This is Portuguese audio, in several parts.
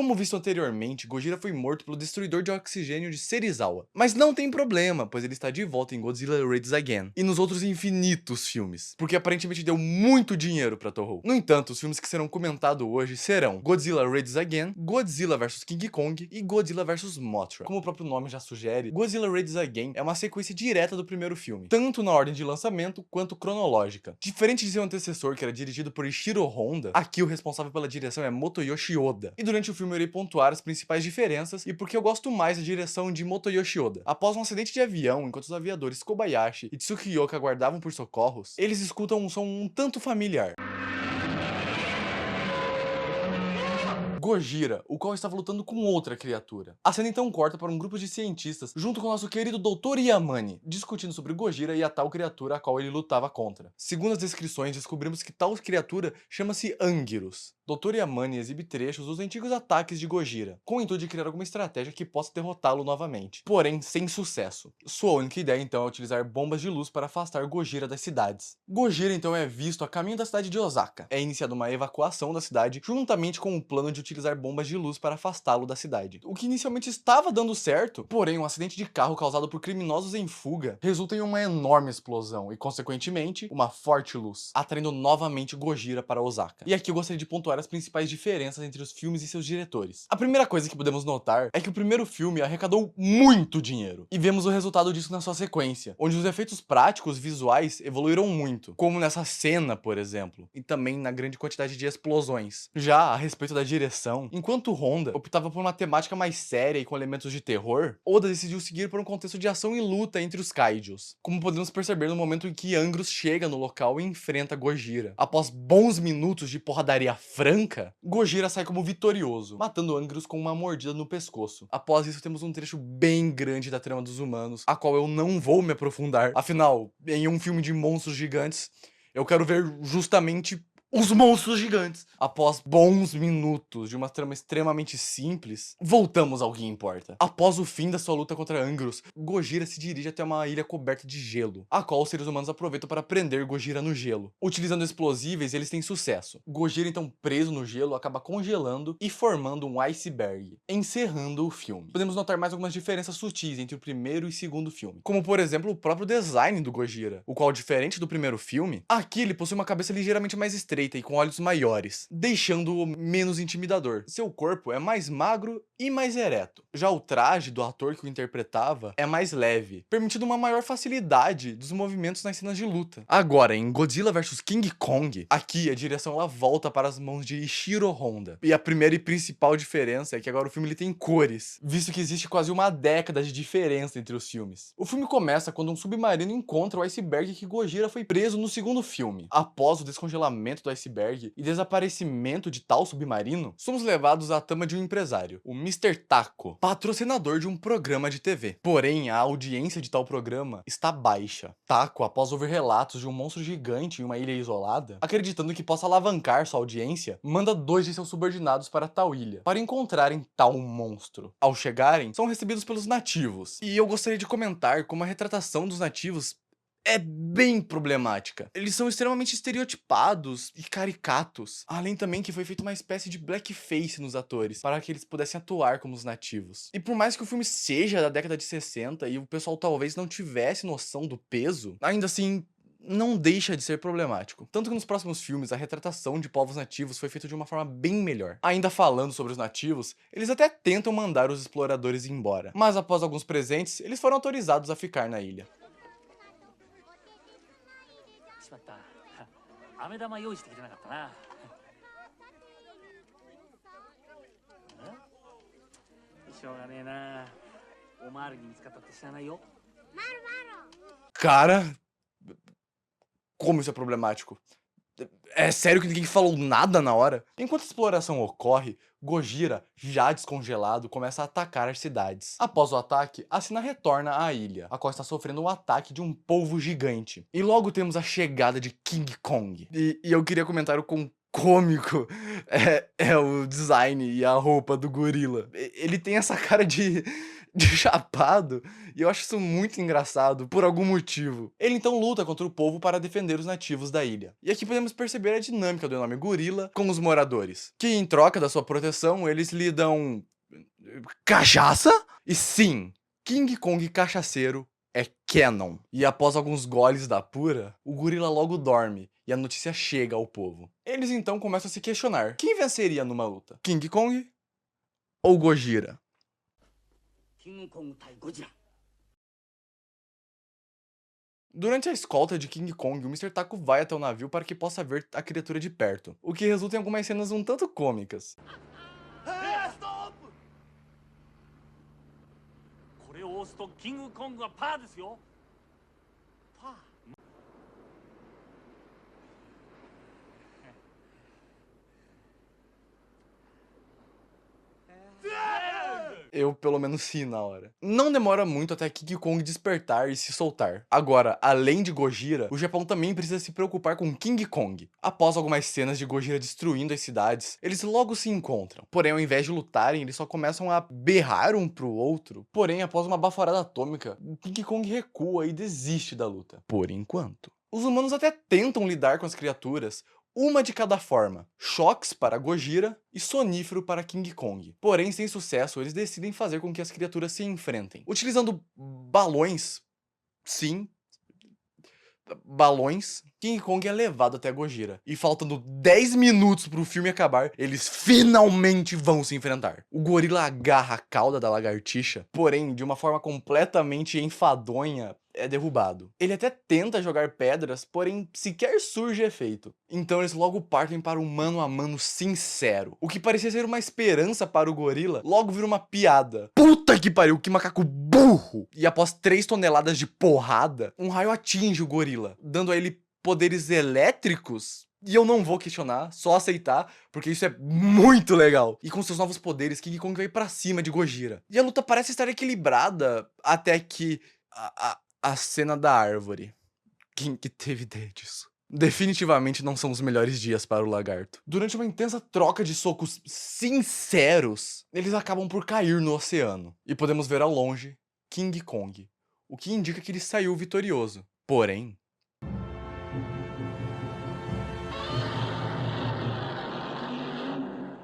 Como visto anteriormente, Gojira foi morto pelo destruidor de oxigênio de Serizawa. Mas não tem problema, pois ele está de volta em Godzilla Raids Again e nos outros infinitos filmes, porque aparentemente deu muito dinheiro pra Toho. No entanto, os filmes que serão comentados hoje serão Godzilla Raids Again, Godzilla vs King Kong e Godzilla vs Mothra. Como o próprio nome já sugere, Godzilla Raids Again é uma sequência direta do primeiro filme, tanto na ordem de lançamento quanto cronológica. Diferente de seu antecessor, que era dirigido por Ishiro Honda, aqui o responsável pela direção é Motoyoshi Oda. E durante o filme eu irei pontuar as principais diferenças e porque eu gosto mais da direção de Motoyoshi Oda. Após um acidente de avião, enquanto os aviadores Kobayashi e Tsukiyoka aguardavam por socorros, eles escutam um som um tanto familiar. Gojira, o qual estava lutando com outra criatura. A cena então corta para um grupo de cientistas, junto com o nosso querido Dr. Yamane, discutindo sobre Gojira e a tal criatura a qual ele lutava contra. Segundo as descrições, descobrimos que tal criatura chama-se Anguirus. Dr. Yamane exibe trechos dos antigos ataques de Gojira, com o intuito de criar alguma estratégia que possa derrotá-lo novamente, porém sem sucesso. Sua única ideia então é utilizar bombas de luz para afastar Gojira das cidades. Gojira então é visto a caminho da cidade de Osaka. É iniciada uma evacuação da cidade, juntamente com o plano de utilizar bombas de luz para afastá-lo da cidade. O que inicialmente estava dando certo, porém um acidente de carro causado por criminosos em fuga resulta em uma enorme explosão e, consequentemente, uma forte luz, atraindo novamente Gojira para Osaka. E aqui eu gostaria de pontuar as principais diferenças entre os filmes e seus diretores. A primeira coisa que podemos notar é que o primeiro filme arrecadou muito dinheiro, e vemos o resultado disso na sua sequência, onde os efeitos práticos visuais evoluíram muito, como nessa cena, por exemplo, e também na grande quantidade de explosões. Já a respeito da direção, enquanto Honda optava por uma temática mais séria e com elementos de terror, Oda decidiu seguir por um contexto de ação e luta entre os kaijus, como podemos perceber no momento em que Anguirus chega no local e enfrenta Gojira. Após bons minutos de porradaria franca, Gojira sai como vitorioso, matando Anguirus com uma mordida no pescoço. Após isso temos um trecho bem grande da trama dos humanos, a qual eu não vou me aprofundar, afinal, em um filme de monstros gigantes, eu quero ver justamente os monstros gigantes. Após bons minutos de uma trama extremamente simples, voltamos ao que importa. Após o fim da sua luta contra Anguirus, Gojira se dirige até uma ilha coberta de gelo, a qual os seres humanos aproveitam para prender Gojira no gelo. Utilizando explosíveis, eles têm sucesso. Gojira, então preso no gelo, acaba congelando e formando um iceberg, encerrando o filme. Podemos notar mais algumas diferenças sutis entre o primeiro e segundo filme, como por exemplo o próprio design do Gojira, o qual, diferente do primeiro filme, aqui ele possui uma cabeça ligeiramente mais estreita e com olhos maiores, deixando-o menos intimidador. Seu corpo é mais magro e mais ereto. Já o traje do ator que o interpretava é mais leve, permitindo uma maior facilidade dos movimentos nas cenas de luta. Agora, em Godzilla vs King Kong, aqui a direção ela volta para as mãos de Ishiro Honda. E a primeira e principal diferença é que agora o filme ele tem cores, visto que existe quase uma década de diferença entre os filmes. O filme começa quando um submarino encontra o iceberg que Gojira foi preso no segundo filme. Após o descongelamento do iceberg e desaparecimento de tal submarino, somos levados à tama de um empresário, o Mr. Taco, patrocinador de um programa de TV. Porém, a audiência de tal programa está baixa. Taco, após ouvir relatos de um monstro gigante em uma ilha isolada, acreditando que possa alavancar sua audiência, manda 2 de seus subordinados para tal ilha, para encontrarem tal monstro. Ao chegarem, são recebidos pelos nativos. E eu gostaria de comentar como a retratação dos nativos é bem problemática. Eles são extremamente estereotipados e caricatos. Além também que foi feita uma espécie de blackface nos atores, para que eles pudessem atuar como os nativos. E por mais que o filme seja da década de 60 e o pessoal talvez não tivesse noção do peso, ainda assim não deixa de ser problemático. Tanto que nos próximos filmes a retratação de povos nativos foi feita de uma forma bem melhor. Ainda falando sobre os nativos, eles até tentam mandar os exploradores embora, mas após alguns presentes, eles foram autorizados a ficar na ilha. しまった。飴玉用意してきてなかったな。しょうがねえな。おまわりに見つかったって知らないよ。Cara, como isso é problemático? É sério que ninguém falou nada na hora? Enquanto a exploração ocorre, Gojira, já descongelado, começa a atacar as cidades. Após o ataque, a Sina retorna à ilha, a qual está sofrendo um ataque de um polvo gigante. E logo temos a chegada de King Kong. E eu queria comentar o quão cômico é o design e a roupa do gorila. Ele tem essa cara de de chapado, e eu acho isso muito engraçado, por algum motivo. Ele então luta contra o povo para defender os nativos da ilha. E aqui podemos perceber a dinâmica do enorme gorila com os moradores, que em troca da sua proteção, eles lhe dão cachaça? E sim, King Kong cachaceiro é canon. E após alguns goles da pura, o gorila logo dorme e a notícia chega ao povo. Eles então começam a se questionar: quem venceria numa luta? King Kong ou Gojira? King Kong 対ゴジラ。 Durante a escolta de King Kong, o Mr. Taco vai até o navio para que possa ver a criatura de perto, o que resulta em algumas cenas um tanto cômicas. ストップ。これを押すとキングコングはパーですよ。パー。 Eu, pelo menos, ri na hora. Não demora muito até King Kong despertar e se soltar. Agora, além de Gojira, o Japão também precisa se preocupar com King Kong. Após algumas cenas de Gojira destruindo as cidades, eles logo se encontram. Porém, ao invés de lutarem, eles só começam a berrar um pro outro. Porém, após uma baforada atômica, King Kong recua e desiste da luta. Por enquanto. Os humanos até tentam lidar com as criaturas, uma de cada forma: choques para Gojira e sonífero para King Kong. Porém, sem sucesso, eles decidem fazer com que as criaturas se enfrentem. Utilizando balões, sim, balões, King Kong é levado até Gojira. E faltando 10 minutos pro filme acabar, eles finalmente vão se enfrentar. O gorila agarra a cauda da lagartixa, porém, de uma forma completamente enfadonha, é derrubado. Ele até tenta jogar pedras, porém sequer surge efeito. Então eles logo partem para um mano a mano sincero. O que parecia ser uma esperança para o gorila, logo vira uma piada. Puta que pariu, que macaco burro! E após 3 toneladas de porrada, um raio atinge o gorila, dando a ele poderes elétricos. E eu não vou questionar, só aceitar, porque isso é muito legal. E com seus novos poderes, King Kong vai pra cima de Gojira. E a luta parece estar equilibrada, até que a cena da árvore. Quem que teve ideia disso? Definitivamente não são os melhores dias para o lagarto. Durante uma intensa troca de socos sinceros, eles acabam por cair no oceano. E podemos ver ao longe King Kong, o que indica que ele saiu vitorioso. Porém,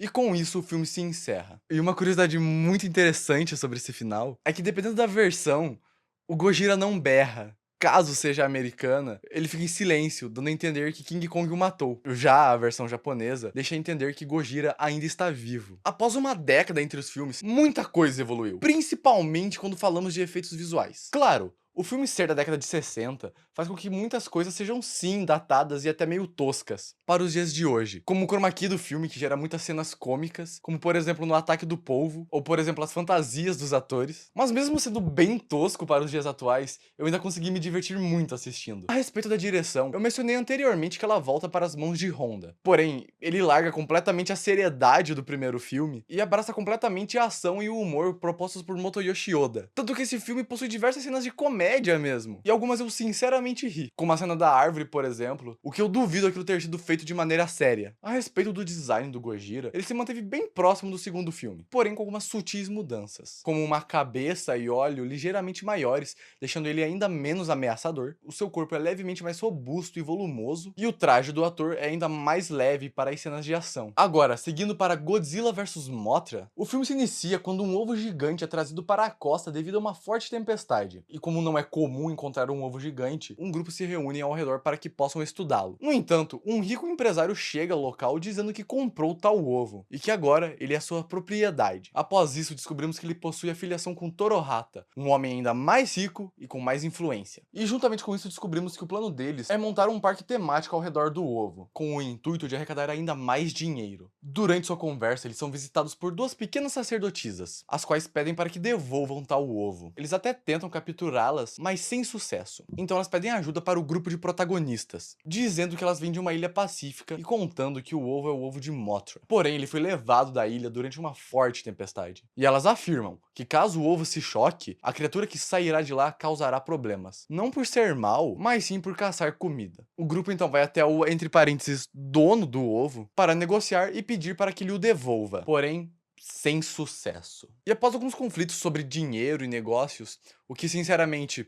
e com isso o filme se encerra. E uma curiosidade muito interessante sobre esse final é que, dependendo da versão, o Gojira não berra. Caso seja americana, ele fica em silêncio, dando a entender que King Kong o matou. Já a versão japonesa deixa a entender que Gojira ainda está vivo. Após uma década entre os filmes, muita coisa evoluiu, principalmente quando falamos de efeitos visuais. Claro, o filme ser da década de 60 faz com que muitas coisas sejam sim datadas e até meio toscas para os dias de hoje, como o chroma key do filme, que gera muitas cenas cômicas, como por exemplo no Ataque do Polvo, ou por exemplo as fantasias dos atores. Mas mesmo sendo bem tosco para os dias atuais, eu ainda consegui me divertir muito assistindo. A respeito da direção, eu mencionei anteriormente que ela volta para as mãos de Honda. Porém, ele larga completamente a seriedade do primeiro filme e abraça completamente a ação e o humor propostos por Motoyoshi Oda. Tanto que esse filme possui diversas cenas de comédia mesmo, e algumas eu sinceramente ri, como a cena da árvore, por exemplo, o que eu duvido aquilo ter sido feito de maneira séria. A respeito do design do Gojira, ele se manteve bem próximo do segundo filme, porém com algumas sutis mudanças, como uma cabeça e olho ligeiramente maiores, deixando ele ainda menos ameaçador, o seu corpo é levemente mais robusto e volumoso, e o traje do ator é ainda mais leve para as cenas de ação. Agora, seguindo para Godzilla vs Mothra, o filme se inicia quando um ovo gigante é trazido para a costa devido a uma forte tempestade, e como não é comum encontrar um ovo gigante, um grupo se reúne ao redor para que possam estudá-lo. No entanto, um rico empresário chega ao local dizendo que comprou tal ovo, e que agora ele é sua propriedade. Após isso, descobrimos que ele possui afiliação com Torohata, um homem ainda mais rico e com mais influência. E juntamente com isso descobrimos que o plano deles é montar um parque temático ao redor do ovo, com o intuito de arrecadar ainda mais dinheiro. Durante sua conversa, eles são visitados por 2 pequenas sacerdotisas, as quais pedem para que devolvam tal ovo. Eles até tentam capturá-las, mas sem sucesso. Então elas pedem ajuda para o grupo de protagonistas, dizendo que elas vêm de uma ilha pacífica e contando que o ovo é o ovo de Mothra. Porém, ele foi levado da ilha durante uma forte tempestade. E elas afirmam que caso o ovo se choque, a criatura que sairá de lá causará problemas. Não por ser mal, mas sim por caçar comida. O grupo então vai até o, entre parênteses, dono do ovo, para negociar e pedir para que lhe o devolva. Porém, sem sucesso. E após alguns conflitos sobre dinheiro e negócios, o que sinceramente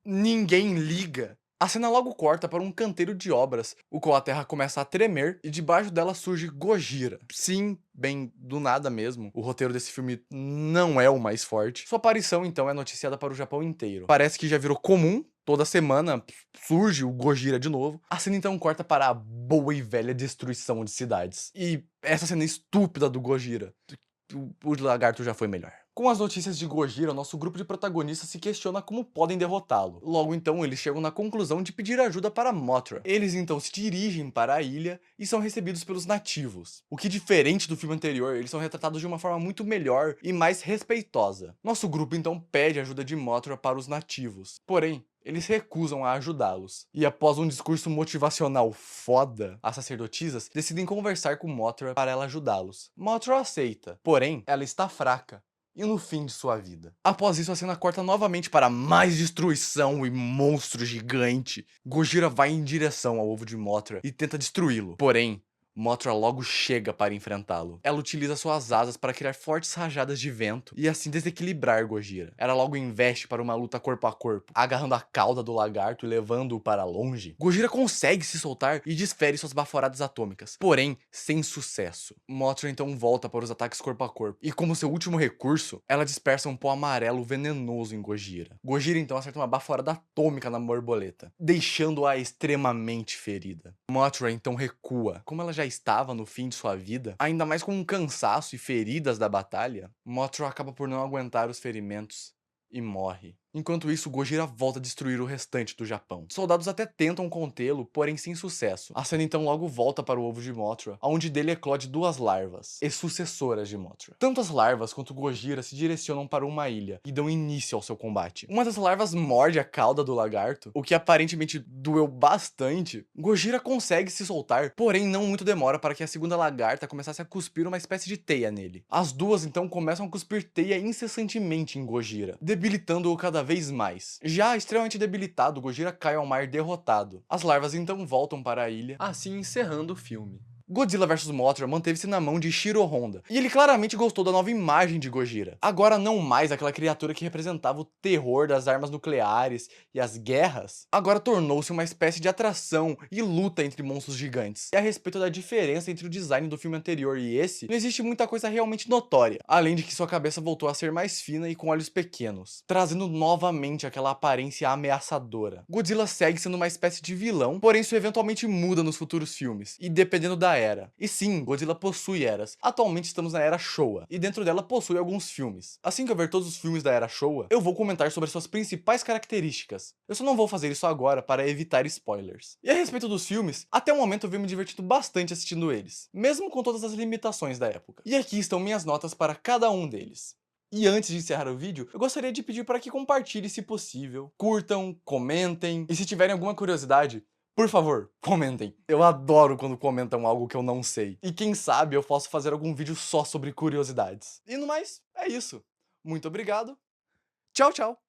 ninguém liga, a cena logo corta para um canteiro de obras, o qual a terra começa a tremer e debaixo dela surge Gojira. Sim, bem do nada mesmo. O roteiro desse filme não é o mais forte. Sua aparição então é noticiada para o Japão inteiro. Parece que já virou comum. Toda semana surge o Gojira de novo. A cena então corta para a boa e velha destruição de cidades. E essa cena estúpida do Gojira. O lagarto já foi melhor. Com as notícias de Gojira, nosso grupo de protagonistas se questiona como podem derrotá-lo. Logo então, eles chegam na conclusão de pedir ajuda para Mothra. Eles então se dirigem para a ilha e são recebidos pelos nativos. O que, diferente do filme anterior, eles são retratados de uma forma muito melhor e mais respeitosa. Nosso grupo então pede ajuda de Mothra para os nativos. Porém, eles recusam a ajudá-los. E após um discurso motivacional foda, as sacerdotisas decidem conversar com Mothra para ela ajudá-los. Mothra aceita, porém, ela está fraca e no fim de sua vida. Após isso, a cena corta novamente para mais destruição e monstro gigante. Gojira vai em direção ao ovo de Mothra e tenta destruí-lo. Porém, Mothra logo chega para enfrentá-lo. Ela utiliza suas asas para criar fortes rajadas de vento e assim desequilibrar Gojira. Ela logo investe para uma luta corpo a corpo, agarrando a cauda do lagarto e levando-o para longe. Gojira consegue se soltar e desfere suas baforadas atômicas, porém sem sucesso. Mothra então volta para os ataques corpo a corpo e, como seu último recurso, ela dispersa um pó amarelo venenoso em Gojira. Gojira então acerta uma baforada atômica na borboleta, deixando-a extremamente ferida. Mothra então recua. Como ela já estava no fim de sua vida, ainda mais com um cansaço e feridas da batalha, Mothra acaba por não aguentar os ferimentos e morre. Enquanto isso, Gojira volta a destruir o restante do Japão. Soldados até tentam contê-lo, porém sem sucesso. A cena então logo volta para o ovo de Mothra, onde dele eclode duas larvas, e sucessoras de Mothra. Tanto as larvas quanto Gojira se direcionam para uma ilha e dão início ao seu combate. Uma das larvas morde a cauda do lagarto, o que aparentemente doeu bastante. Gojira consegue se soltar, porém não muito demora para que a segunda lagarta começasse a cuspir uma espécie de teia nele. As duas então começam a cuspir teia incessantemente em Gojira, debilitando-o cada vez mais. Já extremamente debilitado, Gojira cai ao mar derrotado. As larvas então voltam para a ilha, assim encerrando o filme. Godzilla vs Mothra manteve-se na mão de Ishiro Honda, e ele claramente gostou da nova imagem de Gojira. Agora não mais aquela criatura que representava o terror das armas nucleares e as guerras, agora tornou-se uma espécie de atração e luta entre monstros gigantes. E a respeito da diferença entre o design do filme anterior e esse, não existe muita coisa realmente notória, além de que sua cabeça voltou a ser mais fina e com olhos pequenos, trazendo novamente aquela aparência ameaçadora. Godzilla segue sendo uma espécie de vilão, porém isso eventualmente muda nos futuros filmes, e dependendo da era. E sim, Godzilla possui eras. Atualmente estamos na era Showa, e dentro dela possui alguns filmes. Assim que eu ver todos os filmes da era Showa, eu vou comentar sobre suas principais características. Eu só não vou fazer isso agora para evitar spoilers. E a respeito dos filmes, até o momento eu venho me divertindo bastante assistindo eles, mesmo com todas as limitações da época. E aqui estão minhas notas para cada um deles. E antes de encerrar o vídeo, eu gostaria de pedir para que compartilhem se possível, curtam, comentem, e se tiverem alguma curiosidade, por favor, comentem. Eu adoro quando comentam algo que eu não sei. E quem sabe eu posso fazer algum vídeo só sobre curiosidades. E no mais, é isso. Muito obrigado. Tchau, tchau.